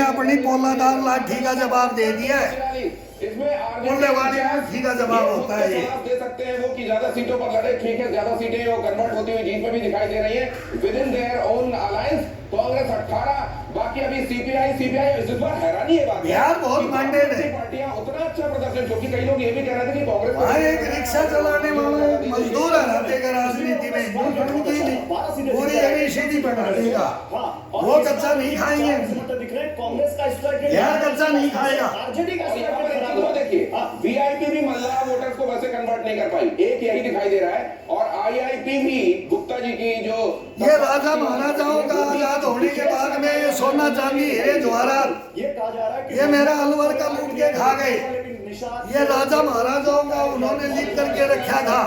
अपनी पोलादार लाठी का जवाब दे दिया है। बोलने वाली लाठी का जवाब होता है ये। दे सकते हैं वो कि ज्यादा सीटों पर लड़े, ठीक है, ज्यादा सीटें वो कन्वर्ट होती हुई जीत में भी दिखाई दे रही है with in their own alliance. Congress 18, बाकी अभी सीपीआई इस बार हैरानी है बात बिहार बहुत माइंडेड है। पार्टियां उतना अच्छा प्रदर्शन, क्योंकि कई लोग ये भी कह रहे थे कि कांग्रेस वहाँ एक रिक्शा चलाने वाला मजदूर है का राजनीति में पूरी जमीन सीधी बना देगा, वो कच्चा नहीं खाएंगे, कांग्रेस का स्ट्राइक बिहार कच्चा नहीं खाएगा। आरजेडी का देखिए वीआईपी भी मल्लाह वोटर्स को वैसे कन्वर्ट नहीं कर पाई, एक यही दिखाई दे रहा है। और आईआईपी भी गुप्ता जी की जो ये राजा महाराजाओं का आजाद होने के बाद में सोना चांदी हीरे जवाहरात ये कहा जा रहा है कि ये मेरा अलवर का लूट के खा गए। ये राजा महाराजाओं का उन्होंने लिख करके रखा था,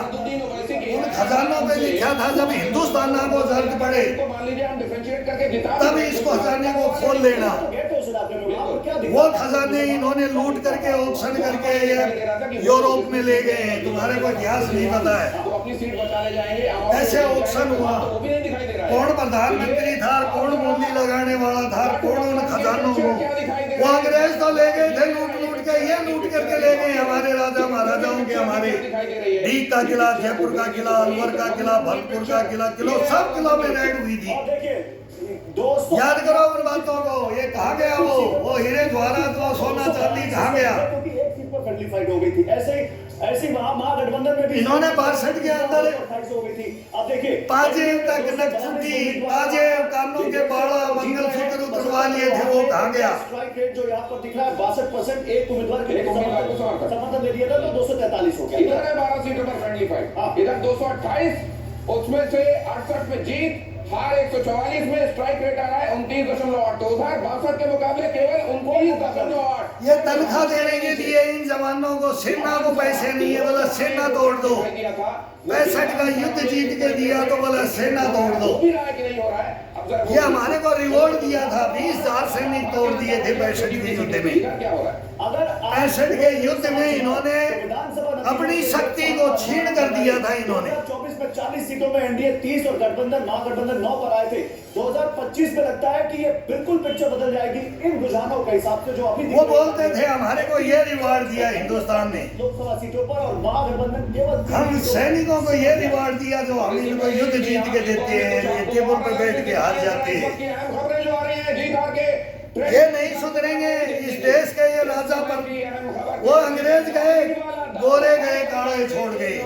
उन खजानों पे लिखा था। जब हिंदुस्तान को जरूरत पड़े मान लीजिए हम डिफरेंशिएट करके जिता तब इसको खजाने को खोल लेना। वो खजाने इन्होंने लूट करके ऑक्शन करके ये यूरोप में ले गए हैं, तुम्हारे को इतिहास नहीं पता है। तो अपनी सीट बचाने जाएंगे, ऐसे ऑक्शन हुआ, वो भी नहीं दिखाई दे रहा है। कौन प्रधानमंत्री था, कौन बोली लगाने वाला था, कौन उन खजानों को, वो अंग्रेज तो ले गए थे लूट लूट के, ये लूट करके ले गए हमारे राजा महाराजाओं के। हमारे डीग का किला, जयपुर का किला, अलवर का किला, भरतपुर का किला, सब किलों में रेड हुई थी। याद करो उन बातों को। ये कहा गया वो हीरे जवाहरात, वो सोना चांदी कहा गया। क्योंकि एक सीट पर फ्रेंडली फाइट हो गई थी। ऐसे महागठबंधन में भी इन्होंने 62 के अंदर हो गई थी। अब देखिए पाजेब तक नक्सुटी, पाजेब कानों के बाड़ा, मंगलसूत्र उतरवा लिए थे, वो कहा गया। स्ट्राइक रेट जो यहाँ पर दिख रहा है 62%, एक उम्मीदवार के समर्थन दे दिया था तो 243 हो गया। इधर है 12 सीटों पर फ्रेंडली फाइट, इधर 228, उसमें से 68 में जीत, हार 144 में, स्ट्राइक रेट आ रहा है 29.8। तो उधर 62 के मुकाबले केवल 29.8। ये तनख्वाह देने के लिए इन जवानों को, सेना को पैसे नहीं है, बोला सेना तोड़ दो। 65 का युद्ध जीत के दिया तो बोला सेना तोड़ दो। ये हमारे को रिवॉर्ड दिया था, 20,000 सैनिक तोड़ दिए थे 65 के युद्ध में। 65 के युद्ध में इन्होंने अपनी शक्ति को छीन कर दिया था। इन्होंने 2024 में 40 सीटों में एनडीए 30 और गठबंधन महागठबंधन 9 पर आए थे। 2025 में लगता है कि ये बिल्कुल पिक्चर बदल जाएगी इन रुझानों के हिसाब से जो अभी वो बोलते थे हमारे को ये रिवार्ड दिया हिंदुस्तान ने लोकसभा सीटों पर, और महागठबंधन केवल हम सैनिकों को ये रिवार्ड दिया जो हम इनको युद्ध जीत के देते हैं, ये टेबल पर बैठ के हार जाते हैं। खबरें जो आ रही हैं जीत हार के, ये नहीं सुधरेंगे इस देश के ये राजा पर। वो अंग्रेज गए, गोरे गए, काले छोड़ गए,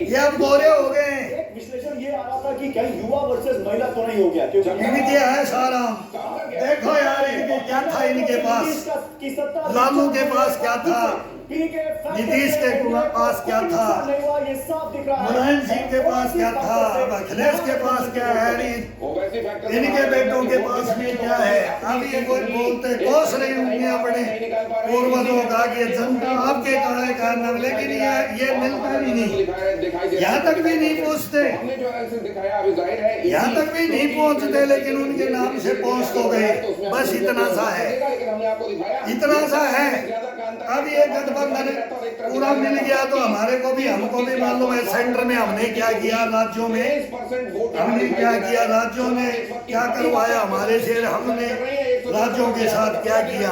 ये अब गोरे हो गए। एक विश्लेषण ये आ रहा था कि कहीं युवा वर्सेस महिला तो नहीं हो गया, क्योंकि इनके है सारा। देखो यार इनके क्या था, इनके पास लालू के पास क्या था, नीतीश के पास क्या था, मुलायम सिंह के पास क्या था, अखिलेश के पास क्या है, इनके बेटों के पास में क्या है। अब ये कोई बोलते कोस रही होंगे अपने पूर्वजों का कि जनता आपके काले कारण, लेकिन ये मिलता भी नहीं, यहाँ तक भी नहीं पहुँचते, यहाँ तक भी नहीं पहुँचते, लेकिन उनके नाम से पहुँच तो गए। बस इतना सा है, इतना सा है। अब ये गठबंधन पूरा मिल गया तो हमारे को भी, हमको भी मालूम है सेंटर में हमने क्या किया, राज्यों में हमने क्या किया, राज्यों ने क्या करवाया हमारे से, हमने राज्यों के साथ क्या किया,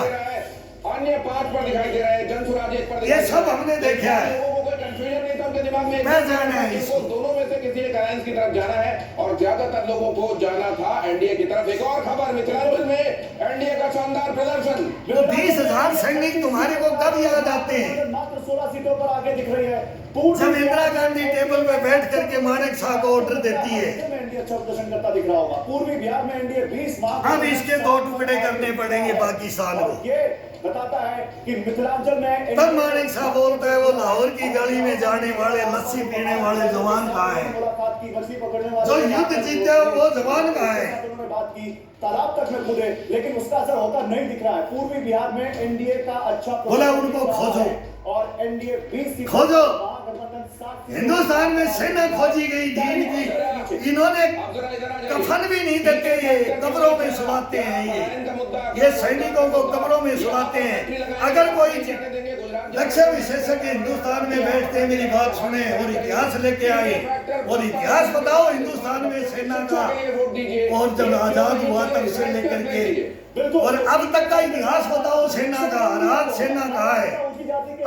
अन्य 5 पर दिखाई दे रहा है, जनसुराज 1 पर, ये सब हमने देखा है। कंफ्यूजन नहीं था उनके दिमाग में, मैं जाना है इसको, दोनों में से किसी एक अलायंस की तरफ जाना है, और ज्यादातर लोगों को जाना था एनडीए की तरफ। एक और खबर, मिथिलांचल में एनडीए का शानदार प्रदर्शन। 20,000 सैनिक तुम्हारे को कब याद आते हैं? मात्र 16 सीटों पर आगे दिख रही है। जब इंदिरा गांधी टेबल पे बैठ करके मानेक शाह को ऑर्डर देती है, एनडीए अच्छा प्रदर्शन करता दिख रहा होगा। पूर्वी बिहार में एनडीए 20 मार्च, अब इसके 2 टुकड़े करने पड़ेंगे पाकिस्तान को। ये बताता है कि मिथिलांचल में तब मानेक शाह बोलता है वो लाहौर की गली में जाने वाले, लस्सी पीने वाले जवान कहाँ है, मुलाकात की, मछली पकड़ने वाले जो युद्ध जीते वो जवान कहाँ है। उन्होंने बात की, तालाब तक में कूदे, लेकिन उसका असर होता नहीं दिख रहा है। पूर्वी बिहार में एनडीए का अच्छा बोला उनको खोजो, और एनडीए 20 खोजो। हिंदुस्तान में सेना खोजी गई थी इनकी, इन्होंने कफन भी नहीं देते, ये कब्रों में सुलाते हैं, ये सैनिकों को कब्रों में सुलाते हैं। अगर कोई लक्ष्य विशेषज्ञ हिंदुस्तान में बैठते मेरी बात सुने और इतिहास लेके आए और इतिहास बताओ हिंदुस्तान में सेना का, और जब आजाद हुआ तब से लेकर के और अब तक का इतिहास बताओ सेना का। आज सेना कहाँ है?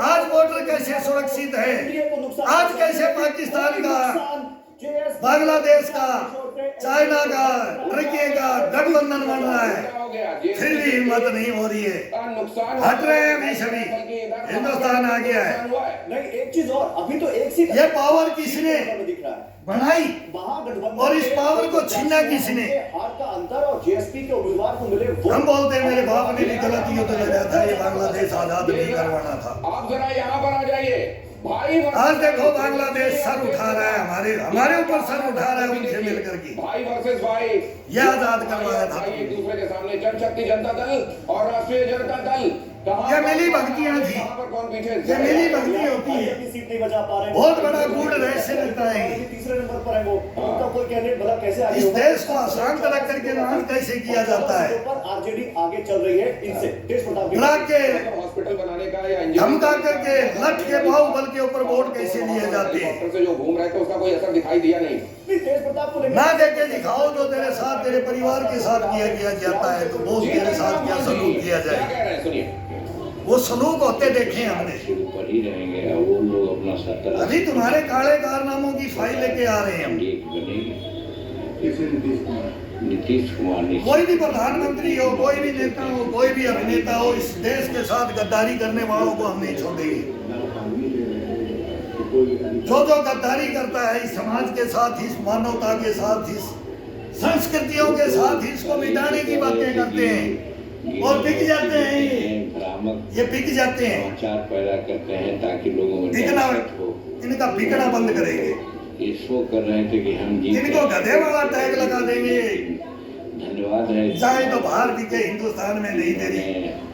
आज बॉर्डर कैसे सुरक्षित है? आज कैसे पाकिस्तान का, बांग्लादेश का, चाइना का, टर्की का गठबंधन बन रहा है, फिर भी हिम्मत नहीं हो रही है। हट रहे हैं अभी सभी, हिंदुस्तान आ गया है। नहीं, एक चीज और, अभी तो एक सीट ये पावर किसने दिख रहा है बढ़ाई महागठबंधन, और इस पावर को छीना किसने? हार का अंतर और जेएसपी के उम्मीदवार को मिले वो। हम बोलते हैं मेरे बाप ने भी गलत किया तो लगा था, ये बांग्लादेश आजाद नहीं करवाना था। आप जरा यहाँ पर आ जाइए भाई। आज देखो बांग्लादेश सर उठा रहा है, हमारे ऊपर सर उठा रहा है उनसे मिल करके। भाई वर्सेस भाई, यह आजाद करवाया था। एक दूसरे के सामने जनशक्ति जनता दल और राष्ट्रीय जनता दल, ये मिली भक्तियां थी, कौन पीछे? ये मिली भक्ति होती है। सीट नहीं बचा पा रहे, बहुत बड़ा गूढ़ रहस्य लगता है। तीसरे नंबर पर है वो, उनका कोई कैंडिडेट भला कैसे आगे इस होगा? देश को अशांत रख करके नाम कैसे किया जाता है? आरजेडी आगे चल रही है इनसे। देश प्रताप बुला के हॉस्पिटल बनाने का या धमका करके लठ के बाहुबल के ऊपर वोट कैसे लिए जाते हैं? डॉक्टर से जो घूम रहे थे उसका कोई असर दिखाई दिया नहीं। तेज प्रताप को ना देके दिखाओ तो तेरे साथ, तेरे परिवार के साथ किया जाता है, तो बोल तेरे साथ क्या सलूक किया क्या जाए? कह रहे हैं सुनिए। वो सलूक होते देखे हमने। शुरू पर ही रहेंगे और वो लोग अपना सत्ता अभी तुम्हारे काले कारनामों की फाइल लेके आ रहे हैं हम। एक बनेगी। नीतीश कुमार ने कोई भी प्रधानमंत्री हो, कोई भी नेता हो, कोई भी अभिनेता हो, इस देश के साथ गद्दारी करने वालों को हम नहीं छोड़ेंगे। जो गद्दारी करता है इस समाज के साथ, इस मानवता के साथ, इस संस्कृतियों के साथ, इसको मिटाने की बातें करते हैं और बिक जाते हैं। ये बिक जाते हैं, समाचार पैदा करते हैं ताकि लोगों में बिकना, दहशत हो। इनका बिकना बंद करेंगे। ये शो कर रहे थे कि हम जीते। इनको गधे वाला टैग लगा देंगे, धन्यवाद है। चाहे तो बाहर बिके, हिंदुस्तान में नहीं।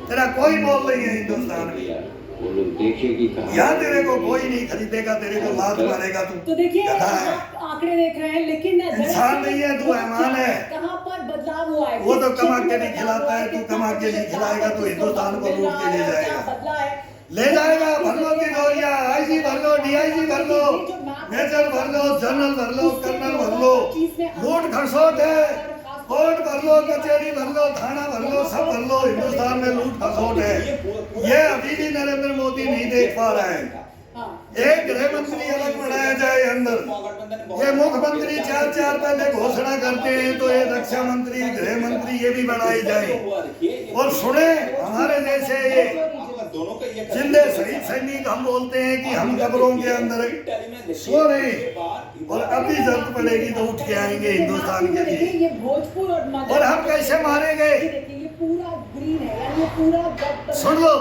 तेरा कोई बोल नहीं है हिंदुस्तान में। वो लोग देखे कि यहाँ तेरे को कोई नहीं खरीदेगा, तेरे को लात मारेगा तू। तो देखिए गधा है, आप आंकड़े देख रहे हैं, लेकिन इंसान नहीं है तू, मेहमान है। कहाँ पर बदलाव हुआ है? वो तो कमा के नहीं खिलाता है, तू कमा के नहीं खिलाएगा तो हिंदुस्तान को लूट के ले जाएगा। बदला है, ले जाएगा। भर लो तिजोरिया, आईजी भर लो, डीआईजी भर लो, मेजर भर लो, जनरल भर लो, कर्नल भर लो। लूट खसोट है, कोर्ट भर लो, कचहरी भर लो, थाना भर लो, सब भर लो। हिंदुस्तान में लूट खसोट है। ये अभी भी नरेंद्र मोदी नहीं देख पा रहा है। एक गृह मंत्री अलग बनाया जाए अंदर। ये मुख्यमंत्री चार पहले घोषणा करते हैं, तो ये रक्षा मंत्री, गृह मंत्री ये भी बनाई जाए। और सुने हमारे जैसे ये जिंदे शहीद सैनिक, हम बोलते हैं कि हम कब्रों के अंदर सो रहे, और अभी जरूरत पड़ेगी तो उठ के आएंगे हिंदुस्तान के लिए। ये भोजपुर और मगध, और हम कैसे मारे गए? देखिए ये पूरा ग्रीन है, यानी ये पूरा गद सुन लो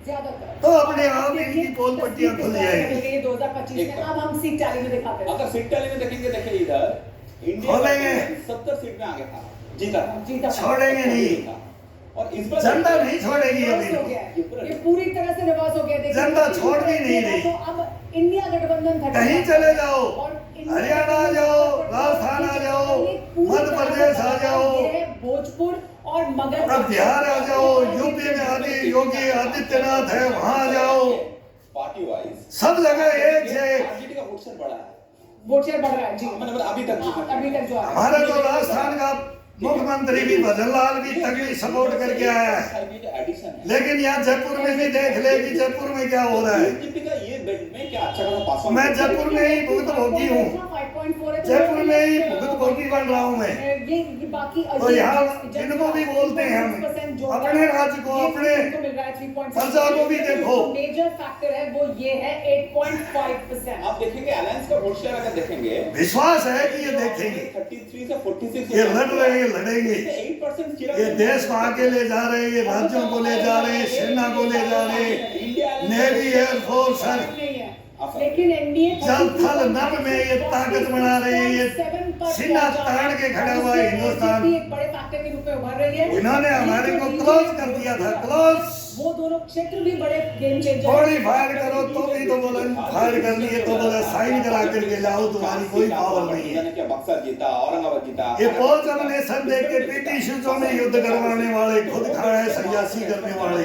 ज्यादातर तो अपने आप इनकी पोल पट्टियां खुल जाएगी। 2025 में अब हम सीट टैली में दिखाते हैं। अगर सीट टैली में देखेंगे, देखिए इधर इंडिया खोलेंगे। 70 सीट में आगे था, जीता छोड़ेंगे नहीं, और इस बार जनता नहीं छोड़ेगी अभी। रिवर्स हो गया है, ये पूरी तरह से रिवर्स हो गया। देखिए जनता छोड़ भी नहीं रही। तो अब इंडिया गठबंधन था, कहीं चले जाओ, और इंडिया हरियाणा आ जाओ, राजस्थान आ जाओ, मध्य प्रदेश आ जाओ, भोजपुर और मगध, अब बिहार आ जाओ, यूपी में आदि योगी आदित्यनाथ है, वहां आ जाओ, पार्टी वाइज सब जगह एक से आरजेडी का वोट शेयर बढ़ा है। वोट शेयर बढ़ रहा है जी, मतलब अभी तक जो है हमारा तो राजस्थान का मुख्यमंत्री भी भजन लाल भी तगड़ी सपोर्ट करके आया है। लेकिन यहाँ जयपुर में भी देख ले कि जयपुर में क्या हो रहा है। मैं जयपुर में ही भुगत भोगी हूँ, जयपुर में ही भुगत भोगी बन रहा हूँ मैं। तो यहाँ इनको भी बोलते हैं हम, अपने राज्य को, अपने प्रजा को भी देखो। मेजर फैक्टर है वो ये है 8.5%। आप देखेंगे अलायंस का वोट शेयर अगर देखेंगे, विश्वास है कि ये देखेंगे, 33 से 46 ये लड़ रहे हैं, लड़ेंगे। 8% ये देश को आगे ले जा रहे हैं, ये राज्यों को ले जा रहे हैं, सेना को ले जा रहे हैं, नेवी, एयरफोर्स, लेकिन एनडीए जल थल नभ में ये ताकत बना रहे हैं। ये सीना ताड़ के खड़ा हुआ है हिंदुस्तान। एक बड़े फैक्टर के रूप में उभर रही है। इन्होंने हमारे को क्लोज कर दिया था, क्लोज। वो दोनों क्षेत्र भी बड़े गेम चेंजर गोली फायर करो तो भी तो बोले फायर करनी है तो बोले साइन करा करके लाओ, तुम्हारी कोई पावर नहीं है। क्या बक्सर जीता, औरंगाबाद जीता, ये पोल्स नॉमिनेशन देख के पीटी शूजों में युद्ध करवाने वाले खुद खड़ा है सयासी करने वाले।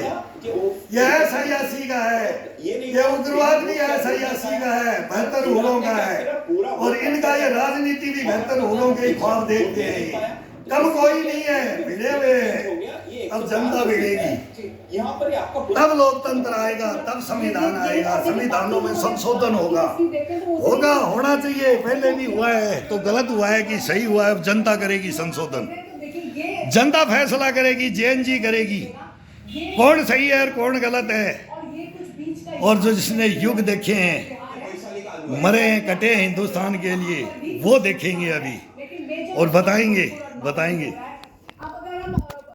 यह है सयासी का है, ये उग्रवाद भी है सयासी का है, बेहतर हुरों का है, और इनका ये राजनीति भी बेहतर हुरों के ही ख्वाब देखते हैं। कम कोई नहीं है, भिड़े हुए हैं। अब जनता भिड़ेगी, यहाँ पर ही आपका तब लोकतंत्र आएगा, तब संविधान आएगा, संविधानों में संशोधन होगा, होना चाहिए। पहले भी हुआ है तो गलत हुआ है कि सही हुआ है, अब जनता करेगी संशोधन, जनता फैसला करेगी, जेएनजी करेगी कौन सही है और कौन गलत है। और जो जिसने युग देखे हैं, मरे हैं, कटे हैं हिंदुस्तान के लिए, वो देखेंगे अभी और बताएंगे। अब अगर हम